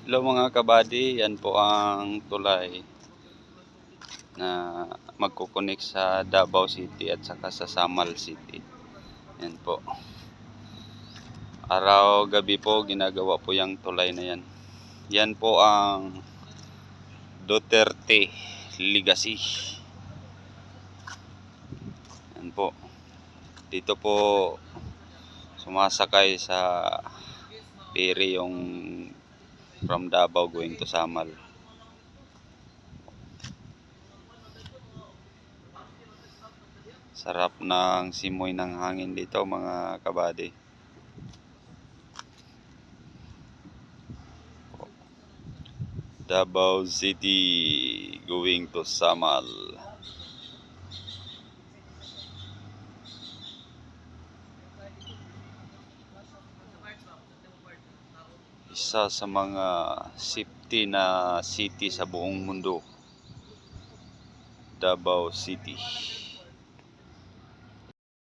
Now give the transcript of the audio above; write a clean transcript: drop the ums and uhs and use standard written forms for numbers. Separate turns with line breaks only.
Hello mga kabady, yan po ang tulay na magkukonek sa Davao City at saka sa Samal City. Yan po. Araw gabi po ginagawa po yung tulay na yan. Yan po ang Duterte Legacy. Yan po. Dito po sumasakay sa ferry yung from Davao going to Samal. Sarap ng simoy ng hangin dito mga kabady. Davao City going to Samal. Isa sa mga safety na city sa buong mundo. Davao City.